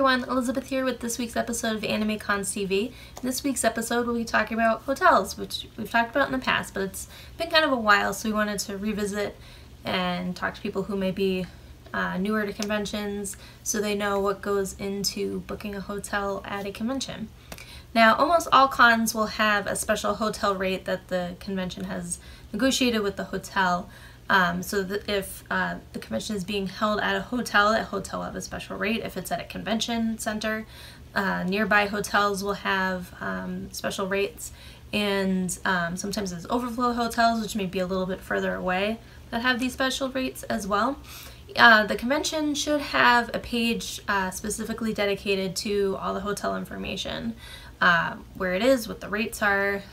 everyone, Elizabeth here with this week's episode of AnimeCons TV. In this week's episode we'll be talking about hotels, which we've talked about in the past, but it's been kind of a while, so we wanted to revisit and talk to people who may be newer to conventions so they know what goes into booking a hotel at a convention. Now, almost all cons will have a special hotel rate that the convention has negotiated with the hotel. So that if the convention is being held at a hotel will have a special rate. If it's at a convention center, nearby hotels will have special rates, and sometimes there's overflow hotels, which may be a little bit further away, that have these special rates as well. The convention should have a page specifically dedicated to all the hotel information, where it is, what the rates are,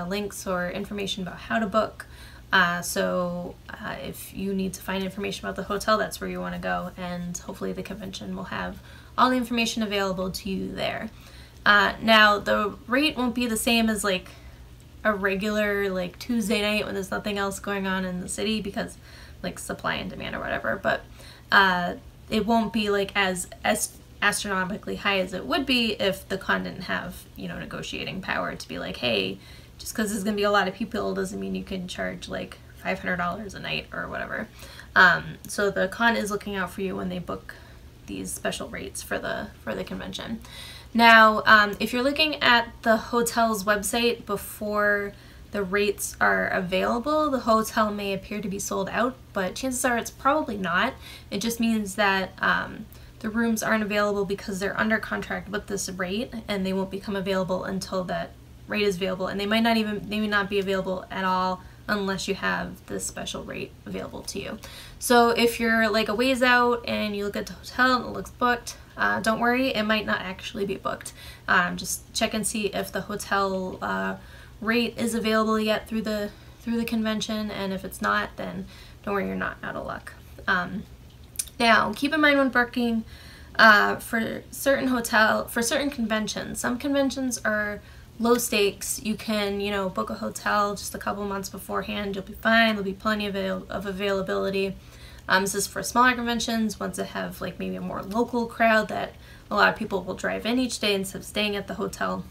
links or information about how to book. So if you need to find information about the hotel, that's where you want to go, and hopefully the convention will have all the information available to you there. Now, the rate won't be the same as like a regular like Tuesday night when there's nothing else going on in the city, because like supply and demand or whatever, but it won't be like as astronomically high as it would be if the con didn't have, you know, negotiating power to be like, hey, just because there's going to be a lot of people doesn't mean you can charge like $500 a night or whatever. So the con is looking out for you when they book these special rates for the convention. Now, if you're looking at the hotel's website before the rates are available, the hotel may appear to be sold out, but chances are it's probably not. It just means that the rooms aren't available because they're under contract with this rate, and they won't become available until that rate is available, and they may not be available at all unless you have this special rate available to you. So if you're like a ways out and you look at the hotel and it looks booked, don't worry, it might not actually be booked. Just check and see if the hotel rate is available yet through the convention, and if it's not, then don't worry, you're not out of luck. Now, keep in mind when booking for certain conventions. Some conventions are low stakes. You can, you know, book a hotel just a couple months beforehand. You'll be fine. There'll be plenty of availability. This is for smaller conventions, ones that have like maybe a more local crowd that a lot of people will drive in each day instead of staying at the hotel.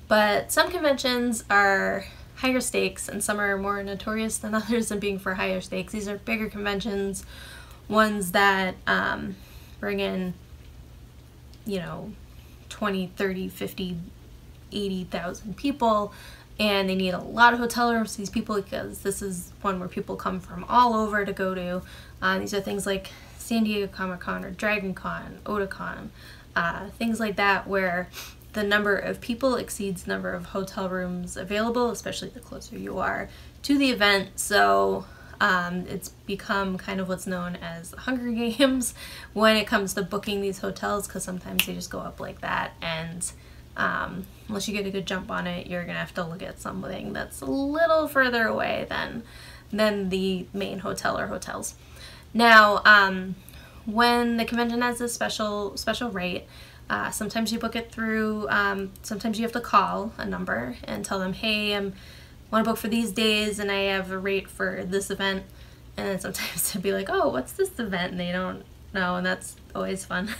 But some conventions are higher stakes, and some are more notorious than others in being for higher stakes. These are bigger conventions, ones that bring in, you know, 20, 30, 50, 80,000 people, and they need a lot of hotel rooms for these people, because this is one where people come from all over to go to. These are things like San Diego Comic-Con or Dragon Con, Otakon, things like that, where the number of people exceeds the number of hotel rooms available, especially the closer you are to the event. So it's become kind of what's known as the Hunger Games when it comes to booking these hotels, because sometimes they just go up like that, and unless you get a good jump on it, you're gonna have to look at something that's a little further away than the main hotel or hotels. Now, when the convention has this special rate, sometimes you book it through, sometimes you have to call a number and tell them, hey, I want to book for these days and I have a rate for this event. And then sometimes they'll be like, oh, what's this event? And they don't know, and that's always fun.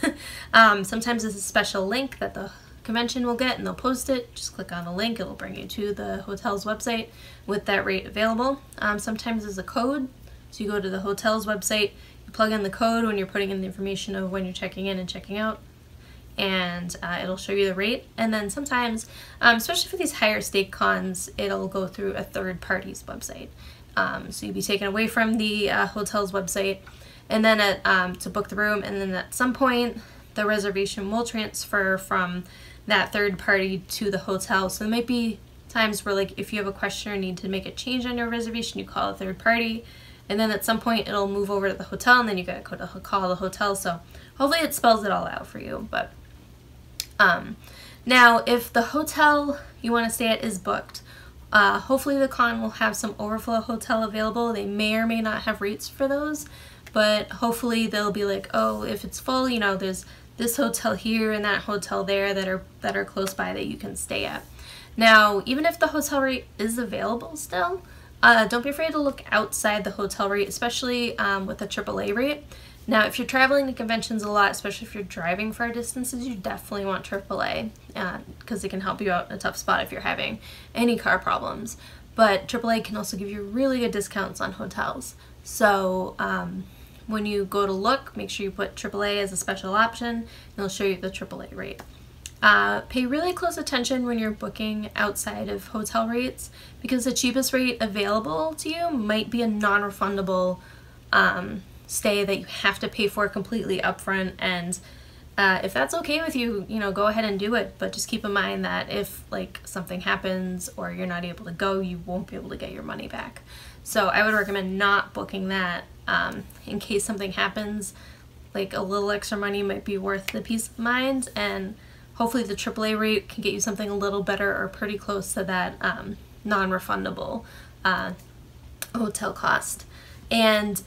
Sometimes it's a special link that the convention will get, and they'll post it. Just click on the link, it'll bring you to the hotel's website with that rate available. Sometimes there's a code, so you go to the hotel's website, you plug in the code when you're putting in the information of when you're checking in and checking out, and it'll show you the rate. And then sometimes, especially for these higher stake cons, it'll go through a third party's website. So you'll be taken away from the hotel's website, and then to book the room, and then at some point the reservation will transfer from that third party to the hotel. So there might be times where, like, if you have a question or need to make a change on your reservation, you call a third party, and then at some point it'll move over to the hotel, and then you gotta go to call the hotel. So hopefully it spells it all out for you. But now, if the hotel you want to stay at is booked, hopefully the con will have some overflow hotel available. They may or may not have rates for those, but hopefully they'll be like, oh, if it's full, you know, there's this hotel here and that hotel there that are close by that you can stay at. Now, even if the hotel rate is available still, don't be afraid to look outside the hotel rate, especially with the AAA rate. Now, if you're traveling to conventions a lot, especially if you're driving far distances, you definitely want AAA because it can help you out in a tough spot if you're having any car problems. But AAA can also give you really good discounts on hotels. So when you go to look, make sure you put AAA as a special option, and it'll show you the AAA rate. Pay really close attention when you're booking outside of hotel rates, because the cheapest rate available to you might be a non-refundable stay that you have to pay for completely upfront. And if that's okay with you, go ahead and do it, but just keep in mind that if like something happens or you're not able to go, you won't be able to get your money back. So I would recommend not booking that in case something happens. Like a little extra money might be worth the peace of mind, and hopefully the AAA rate can get you something a little better or pretty close to that non-refundable hotel cost. And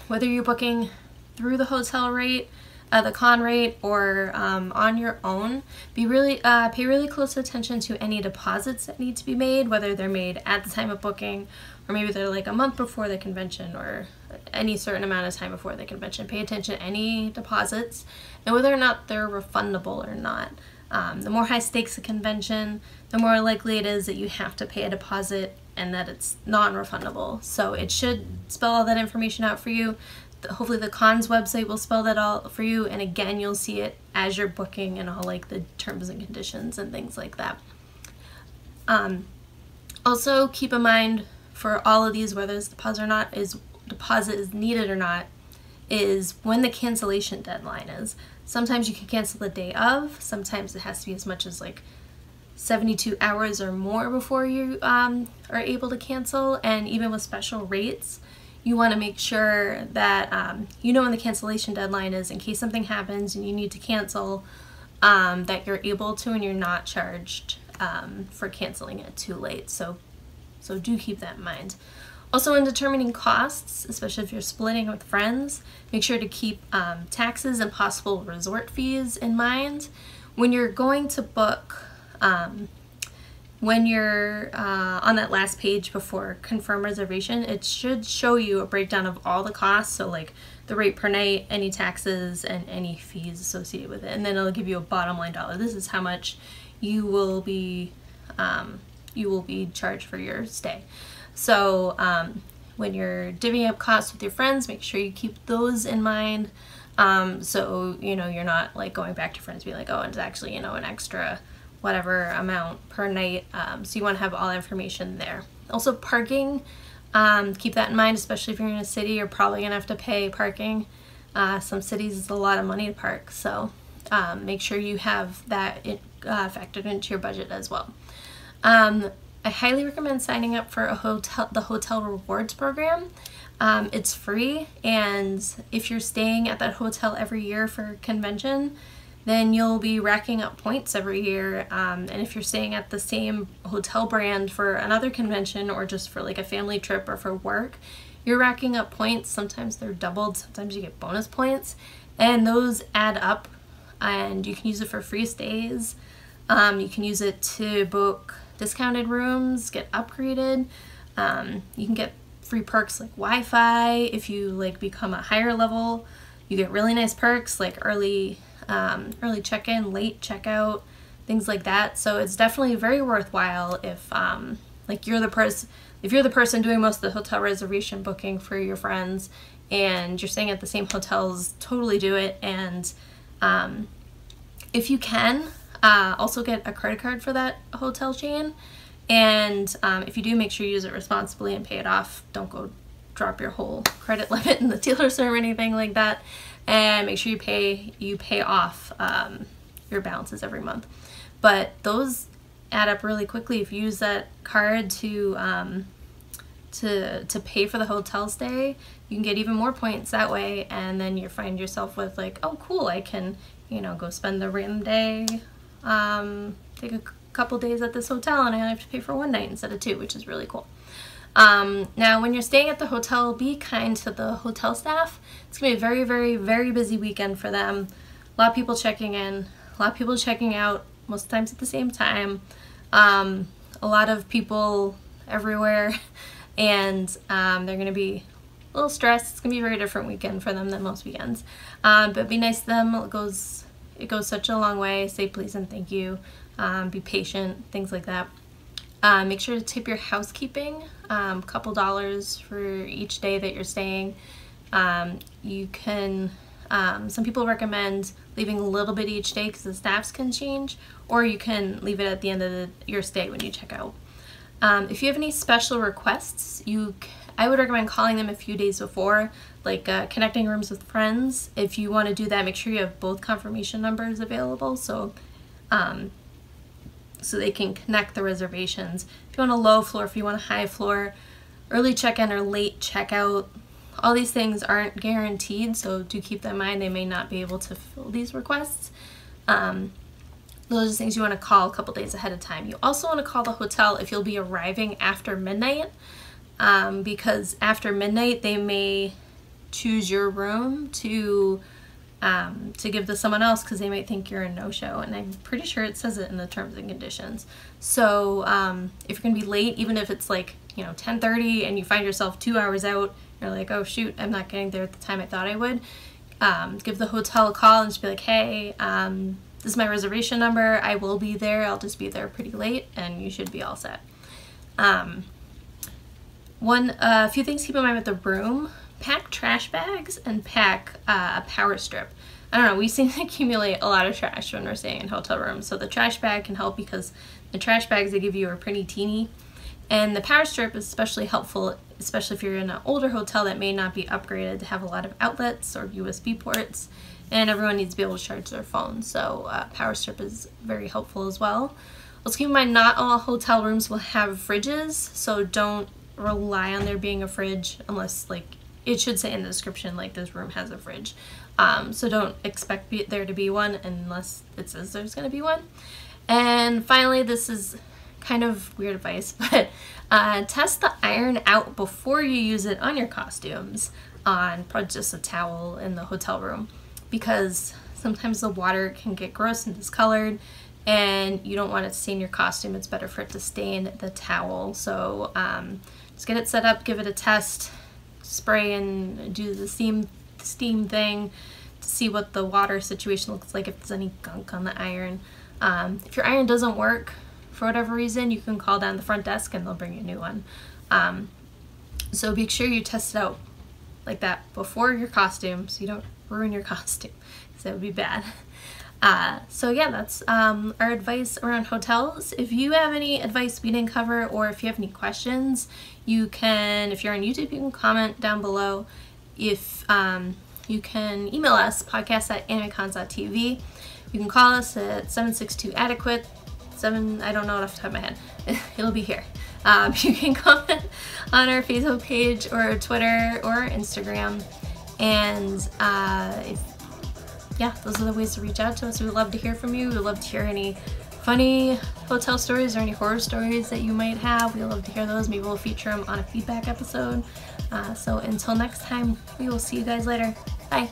whether you're booking through the hotel rate, the con rate, or on your own, pay really close attention to any deposits that need to be made, whether they're made at the time of booking, or maybe they're like a month before the convention, or any certain amount of time before the convention. Pay attention to any deposits and whether or not they're refundable or not. The more high stakes a convention, the more likely it is that you have to pay a deposit and that it's non-refundable. So it should spell all that information out for you. Hopefully the cons website will spell that all for you, and again, you'll see it as you're booking and all like the terms and conditions and things like that. Also keep in mind for all of these, whether this deposit is needed or not, is when the cancellation deadline is. Sometimes you can cancel the day of, sometimes it has to be as much as like 72 hours or more before you are able to cancel. And even with special rates, you want to make sure that you know when the cancellation deadline is in case something happens and you need to cancel, that you're able to and you're not charged for canceling it too late. So do keep that in mind. Also, in determining costs, especially if you're splitting with friends, make sure to keep taxes and possible resort fees in mind. When you're going to book, when you're on that last page before confirm reservation, it should show you a breakdown of all the costs, so like the rate per night, any taxes, and any fees associated with it. And then it'll give you a bottom line dollar. This is how much you will be charged for your stay. So when you're divvying up costs with your friends, make sure you keep those in mind. So you're not like going back to friends and be like, oh, it's actually an extra whatever amount per night. So you want to have all information there. Also parking, keep that in mind, especially if you're in a city, you're probably gonna have to pay parking. Some cities it's a lot of money to park, so make sure you have that factored into your budget as well. I highly recommend signing up for the hotel rewards program. It's free, and if you're staying at that hotel every year for a convention, then you'll be racking up points every year. And if you're staying at the same hotel brand for another convention or just for like a family trip or for work, you're racking up points. Sometimes they're doubled, sometimes you get bonus points, and those add up, and you can use it for free stays. You can use it to book discounted rooms, get upgraded. You can get free perks like Wi-Fi. If you like become a higher level, you get really nice perks like early check-in, late checkout, things like that. So it's definitely very worthwhile if like you're the person doing most of the hotel reservation booking for your friends and you're staying at the same hotels, totally do it. And if you can, also get a credit card for that hotel chain, and if you do, make sure you use it responsibly and pay it off. Don't go drop your whole credit limit in the dealer's room or anything like that, and make sure you pay off your balances every month. But those add up really quickly. If you use that card to pay for the hotel stay, you can get even more points that way, and then you find yourself with like, oh cool, I can go spend the random day, take a couple days at this hotel, and I only have to pay for one night instead of two, which is really cool. Now when you're staying at the hotel, be kind to the hotel staff. It's gonna be a very, very, very busy weekend for them. A lot of people checking in, a lot of people checking out, most times at the same time. A lot of people everywhere, and they're gonna be a little stressed. It's gonna be a very different weekend for them than most weekends. But be nice to them. It goes such a long way. Say please and thank you. Be patient, things like that. Make sure to tip your housekeeping, a couple dollars for each day that you're staying. You can, some people recommend leaving a little bit each day because the staffs can change, or you can leave it at the end of your stay when you check out. If you have any special requests, I would recommend calling them a few days before, like connecting rooms with friends. If you want to do that, make sure you have both confirmation numbers available so they can connect the reservations. If you want a low floor, if you want a high floor, early check-in or late checkout, all these things aren't guaranteed, so do keep that in mind. They may not be able to fill these requests. Those are things you want to call a couple days ahead of time. You also want to call the hotel if you'll be arriving after midnight, because after midnight they may choose your room to give to someone else because they might think you're a no-show, and I'm pretty sure it says it in the terms and conditions. So if you're gonna be late, even if it's like 10:30 and you find yourself 2 hours out, you're like, oh shoot, I'm not getting there at the time I thought I would, give the hotel a call and just be like, hey, this is my reservation number, I will be there, I'll just be there pretty late, and you should be all set. A few things to keep in mind with the room: pack trash bags and pack a power strip. I don't know, we seem to accumulate a lot of trash when we're staying in hotel rooms, so the trash bag can help because the trash bags they give you are pretty teeny, and the power strip is especially helpful, especially if you're in an older hotel that may not be upgraded to have a lot of outlets or USB ports, and everyone needs to be able to charge their phone, so power strip is very helpful as well. Let's keep in mind not all hotel rooms will have fridges, so don't rely on there being a fridge unless, like, it should say in the description like this room has a fridge, so don't expect there to be one unless it says there's going to be one. And finally, this is kind of weird advice, but test the iron out before you use it on your costumes, on probably just a towel in the hotel room, because sometimes the water can get gross and discolored and you don't want it to stain your costume. It's better for it to stain the towel. So just get it set up, give it a test, spray and do the steam thing to see what the water situation looks like, if there's any gunk on the iron. If your iron doesn't work for whatever reason, you can call down the front desk and they'll bring you a new one. So make sure you test it out like that before your costume so you don't ruin your costume, because that would be bad. So yeah, that's our advice around hotels. If you have any advice we didn't cover, or if you have any questions, you can, if you're on YouTube, you can comment down below. If you can email us, podcast@animecons.tv. You can call us at 762-ADEQUATE. I don't know it off the top of my head. It'll be here. You can comment on our Facebook page or Twitter or Instagram. And yeah, those are the ways to reach out to us. We would love to hear from you. We would love to hear any funny hotel stories or any horror stories that you might have. We would love to hear those. Maybe we'll feature them on a feedback episode. So until next time, we will see you guys later. Bye.